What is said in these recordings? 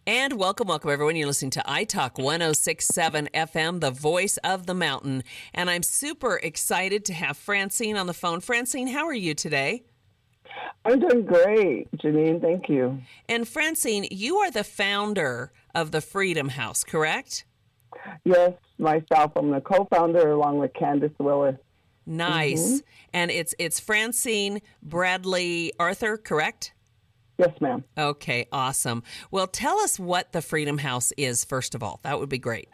And welcome, everyone. You're listening to iTalk 106.7 FM, the voice of the mountain. And I'm super excited to have Francine on the phone. Francine, how are you today? I'm doing great, Janine. Thank you. And Francine, you are the founder of the Freedom House, correct? Yes, myself. I'm the co-founder along with Candace Willis. Nice. And it's Francine Bradley-Arthur, correct? Yes, ma'am. Okay, awesome. Well, tell us what the Freedom House is, first of all. That would be great.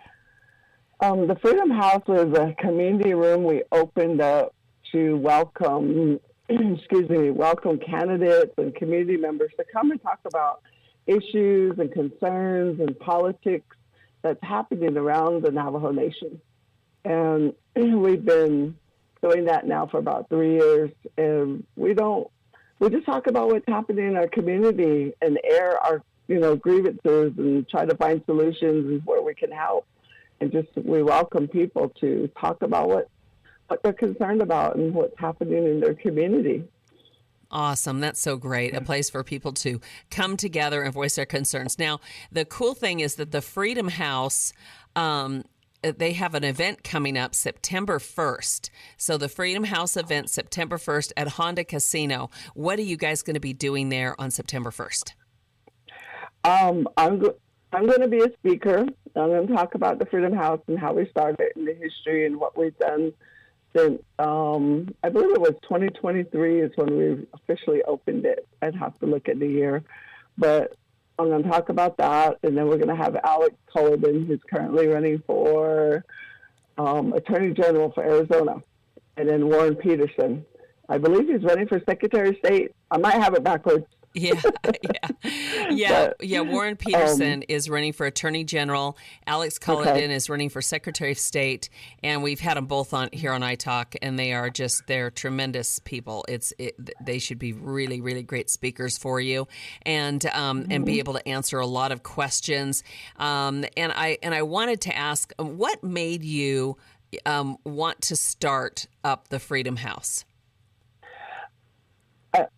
The Freedom House was a community room we opened up to welcome, welcome candidates and community members to come and talk about issues and concerns and politics that's happening around the Navajo Nation. And we've been doing that now for about 3 years, and we just talk about what's happening in our community and air our, grievances and try to find solutions where we can help. And we welcome people to talk about what they're concerned about and what's happening in their community. Awesome. That's so great. A place for people to come together and voice their concerns. Now, the cool thing is that the Freedom House, they have an event coming up September 1st. So the Freedom House event, September 1st at Hon-Dah Casino. What are you guys going to be doing there on September 1st? I'm going to be a speaker. I'm going to talk about the Freedom House and how we started and the history and what we've done since, I believe it was 2023 is when we officially opened it. I'd have to look at the year. But I'm going to talk about that, and then we're going to have Alex Kolodin, who's currently running for Attorney General for Arizona, and then Peterson. I believe he's running for Secretary of State. I might have it backwards. Yeah. Warren Peterson is running for Attorney General. Alex Kolodin is running for Secretary of State, and we've had them both on here on iTalk, and they're tremendous people. They should be really, really great speakers for you, and be able to answer a lot of questions. And I wanted to ask, what made you want to start up the Freedom House?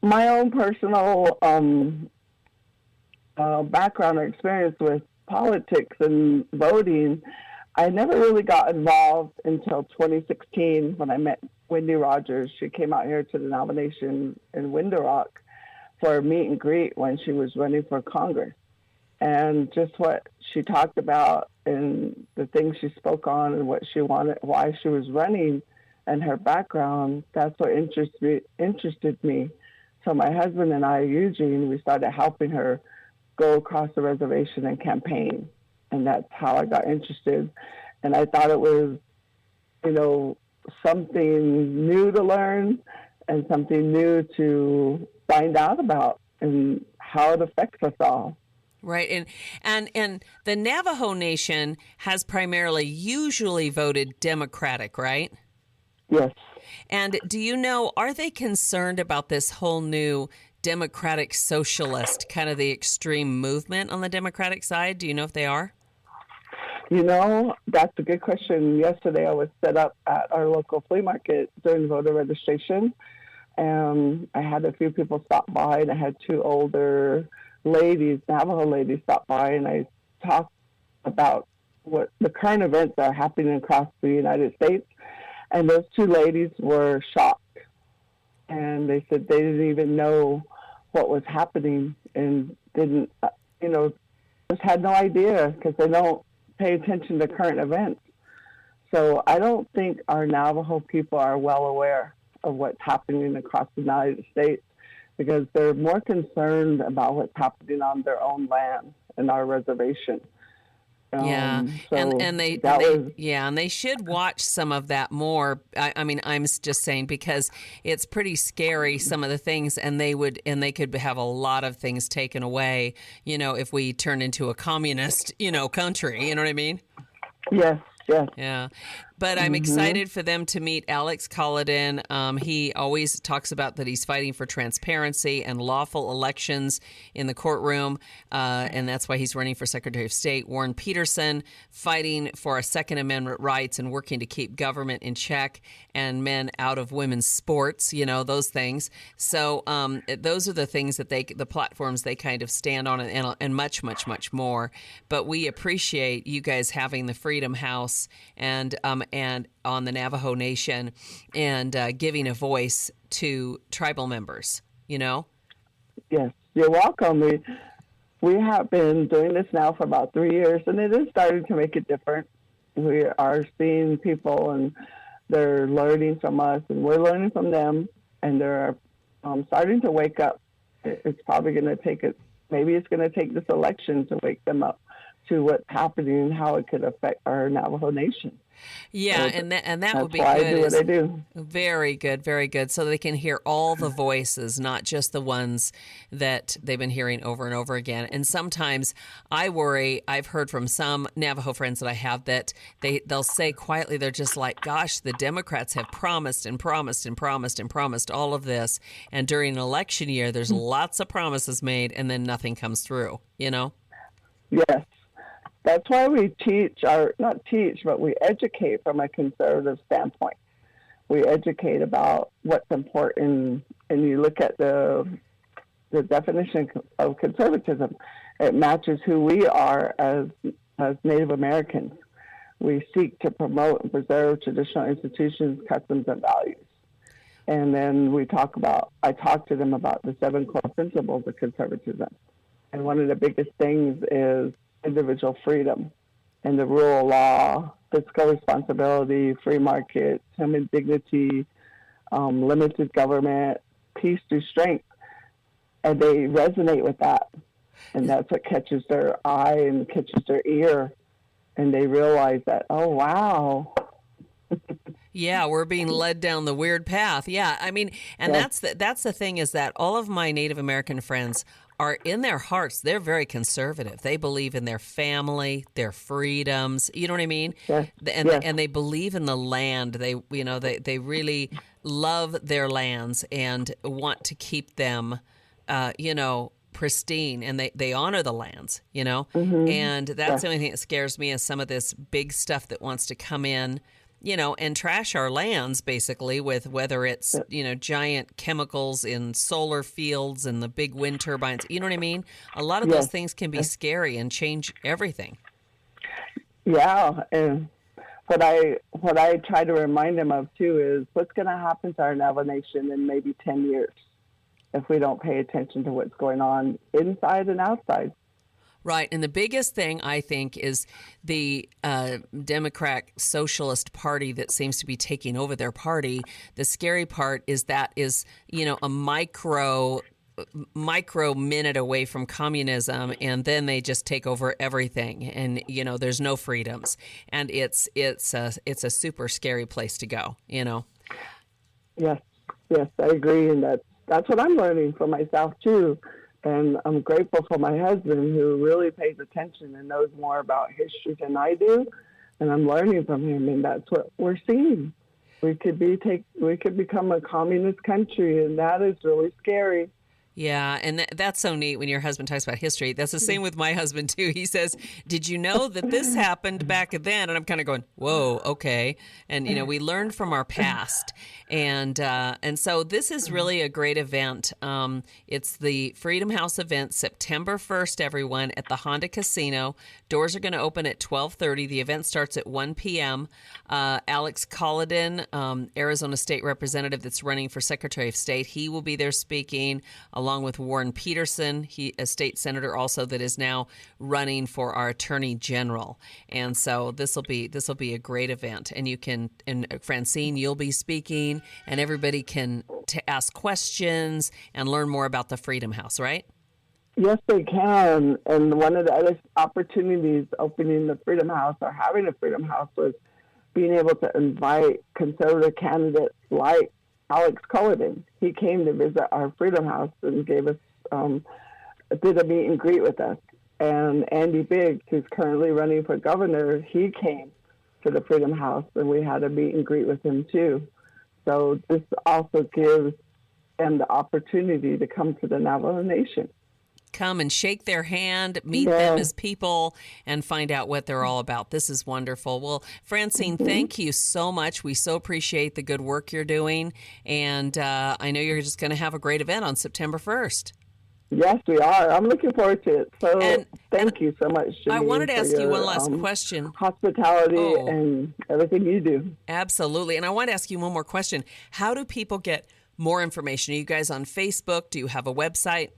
My own personal background or experience with politics and voting, I never really got involved until 2016 when I met Wendy Rogers. She came out here to the Navajo Nation in Window Rock for a meet and greet when she was running for Congress. And just what she talked about and the things she spoke on and what she wanted, why she was running and her background, that's what interested me. So my husband and I, Eugene, we started helping her go across the reservation and campaign. And that's how I got interested. And I thought it was, something new to learn and something new to find out about and how it affects us all. Right. And the Navajo Nation has usually voted Democratic, right? Yes. And do you know, are they concerned about this whole new Democratic Socialist, kind of the extreme movement on the Democratic side? Do you know if they are? That's a good question. Yesterday I was set up at our local flea market during voter registration. And I had a few people stop by, and I had two older ladies, Navajo ladies, stop by, and I talked about what the current events that are happening across the United States. And those two ladies were shocked. And they said they didn't even know what was happening and didn't, just had no idea because they don't pay attention to current events. So I don't think our Navajo people are well aware of what's happening across the United States because they're more concerned about what's happening on their own land and our reservation. And they should watch some of that more. I mean, I'm just saying because it's pretty scary, some of the things, and they could have a lot of things taken away, if we turn into a communist, country, you know what I mean? Yes. Yeah. But I'm excited for them to meet Alex Kolodin. He always talks about that he's fighting for transparency and lawful elections in the courtroom, and that's why he's running for Secretary of State. Warren Peterson, fighting for Second Amendment rights and working to keep government in check and men out of women's sports, those things. So those are the things that the platforms they kind of stand on, and much, much, much more. But we appreciate you guys having the Freedom House and on the Navajo Nation and giving a voice to tribal members, Yes, you're welcome. We have been doing this now for about 3 years, and it is starting to make a difference. We are seeing people, and they're learning from us, and we're learning from them, and they're starting to wake up. It's probably going to take maybe it's going to take this election to wake them up to what's happening and how it could affect our Navajo Nation. Yeah, and that would be good. good. That's why I do what I do. Very good, very good. So they can hear all the voices, not just the ones that they've been hearing over and over again. And sometimes I worry, I've heard from some Navajo friends that I have that they'll say quietly, they're just like, gosh, the Democrats have promised and promised and promised and promised all of this. And during an election year, there's lots of promises made and then nothing comes through, Yes. That's why we but we educate from a conservative standpoint. We educate about what's important, and you look at the definition of conservatism. It matches who we are as Native Americans. We seek to promote and preserve traditional institutions, customs, and values. And then I talk to them about the 7 core principles of conservatism. And one of the biggest things is individual freedom and the rule of law, fiscal responsibility, free market, human dignity, limited government, peace through strength. And they resonate with that. And that's what catches their eye and catches their ear. And they realize that, oh, wow. Yeah, we're being led down the weird path. Yeah, I mean, and that's the thing is that all of my Native American friends are in their hearts, they're very conservative. They believe in their family, their freedoms. You know what I mean? Yes. And they believe in the land. They really love their lands and want to keep them, pristine, and they honor the lands. And that's the only thing that scares me is some of this big stuff that wants to come in, and trash our lands, basically, with whether it's, giant chemicals in solar fields and the big wind turbines. You know what I mean? A lot of those things can be scary and change everything. Yeah. And what I try to remind them of, too, is what's going to happen to our Navajo Nation in maybe 10 years if we don't pay attention to what's going on inside and outside. Right. And the biggest thing, I think, is the Democratic Socialist Party that seems to be taking over their party. The scary part is a micro minute away from communism, and then they just take over everything. And, there's no freedoms. And it's a super scary place to go, Yes, I agree. And that's what I'm learning for myself, too. And I'm grateful for my husband, who really pays attention and knows more about history than I do. And I'm learning from him, and that's what we're seeing. We could become a communist country, and that is really scary. Yeah, and that's so neat when your husband talks about history. That's the same with my husband, too. He says, did you know that this happened back then? And I'm kind of going, whoa, okay. And, we learn from our past. And so this is really a great event. It's the Freedom House event, September 1st, everyone, at the Hon-Dah Casino. Doors are going to open at 12:30. The event starts at 1 p.m. Alex Kolodin, Arizona State Representative that's running for Secretary of State, he will be there speaking, along with Warren Peterson, a state senator also that is now running for our Attorney General. And so this will be a great event. And Francine, you'll be speaking, and everybody can ask questions and learn more about the Freedom House, right? Yes, they can. And one of the other opportunities opening the Freedom House or having a Freedom House was being able to invite conservative candidates like Alex Kolodin. He came to visit our Freedom House and gave us, did a meet and greet with us. And Andy Biggs, who's currently running for governor, he came for the Freedom House, and we had a meet and greet with him too. So this also gives them the opportunity to come to the Navajo Nation. Come and shake their hand, meet them as people, and find out what they're all about. This is wonderful. Well, Francine, thank you so much. We so appreciate the good work you're doing, and I know you're just going to have a great event on September 1st. Yes, we are. I'm looking forward to it. So thank you so much, Janine, I wanted to ask you one last question. Hospitality and everything you do. Absolutely. And I want to ask you one more question. How do people get more information? Are you guys on Facebook? Do you have a website?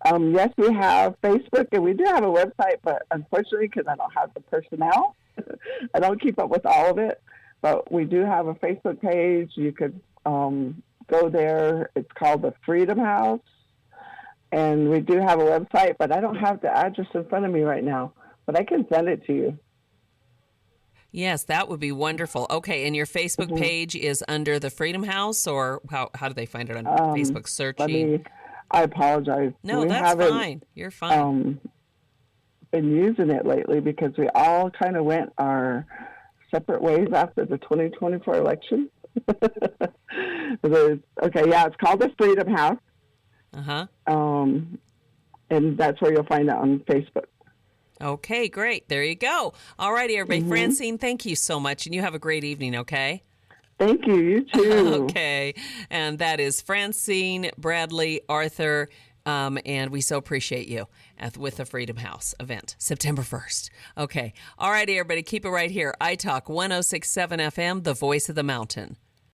Yes, we have Facebook, and we do have a website, but unfortunately, because I don't have the personnel, I don't keep up with all of it. But we do have a Facebook page. You could go there. It's called the Freedom House. And we do have a website, but I don't have the address in front of me right now. But I can send it to you. Yes, that would be wonderful. Okay, and your Facebook page is under the Freedom House, or how do they find it on Facebook? Searching? I apologize. No, that's fine. You're fine. Been using it lately because we all kind of went our separate ways after the 2024 election. It's called the Freedom House. Uh-huh. And that's where you'll find it on Facebook. Okay, great. There you go. All righty, everybody. Francine, thank you so much, and you have a great evening, okay? Thank you. You too. Okay. And that is Francine Bradley-Arthur, and we so appreciate you with the Freedom House event, September 1st. Okay. All righty, everybody. Keep it right here. iTalk 106.7 FM, the voice of the mountain.